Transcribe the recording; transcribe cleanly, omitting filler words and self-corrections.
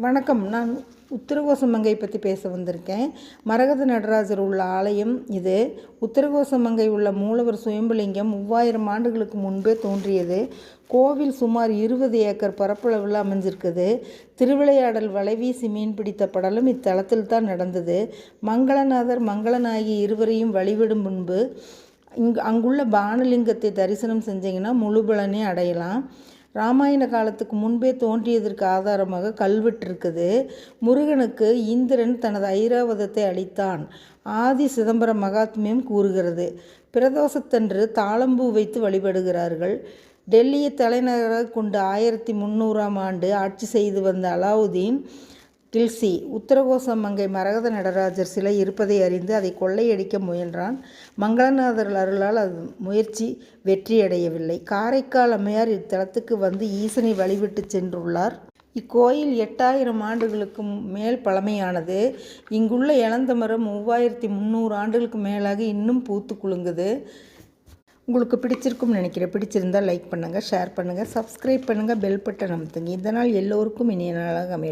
வணக்கம். நான் உத்தரகோசமங்கை பற்றி பேச வந்திருக்கேன். மரகத நடராஜர் உள்ள ஆலயம் இது. உத்தரகோசமங்கை உள்ள மூலவர் சுயம்புலிங்கம் 3000 ஆண்டுகளுக்கு முன்பே தோன்றியது. கோவில் சுமார் 20 ஏக்கர் பரப்பளவில் அமைஞ்சிருக்குது. திருவிளையாடல் வலைவீசி மீன் பிடித்த படலும் இத்தலத்தில் தான் நடந்தது. மங்களநாதர் மங்களநாயகி இருவரையும் வழிபடும் முன்பு அங்குள்ள பானலிங்கத்தை தரிசனம் செஞ்சிங்கன்னா முழு பலனே அடையலாம். ராமாயண காலத்துக்கு முன்பே தோன்றியதற்கு ஆதாரமாக கல்வெட்டு இருக்குது. முருகனுக்கு இந்திரன் தனது ஐராவதத்தை அளித்தான். ஆதி சிதம்பர மகாத்மியம் கூறுகிறது. பிரதோஷத்தன்று தாளம்பூ வைத்து வழிபடுகிறார்கள். டெல்லியை தலைநகராக கொண்டு 1300ஆம் ஆண்டு ஆட்சி செய்து வந்த அலாவுதீன் கில்சி உத்தரகோசமங்கை மரகத நடராஜர் சிலை இருப்பதை அறிந்து அதை கொள்ளையடிக்க முயன்றான். மங்களநாதர் அருளால் அது முயற்சி வெற்றியடையவில்லை. காரைக்கால் அம்மையார் இத்தலத்துக்கு வந்து ஈசனை வழிபட்டு சென்றுள்ளார். இக்கோயில் 8000 ஆண்டுகளுக்கு மேல் பழமையானது. இங்குள்ள இளந்த மரம் 3300 ஆண்டுகளுக்கு மேலாக இன்னும் பூத்து குலுங்குது. உங்களுக்கு பிடிச்சிருக்கும்னு நினைக்கிறேன். பிடிச்சிருந்தால் லைக் பண்ணுங்கள், ஷேர் பண்ணுங்கள், சப்ஸ்கிரைப் பண்ணுங்கள், பெல் பட்டன் அமுத்துங்க. இதனால் எல்லோருக்கும் இனிய நாளாக அமையட்டும்.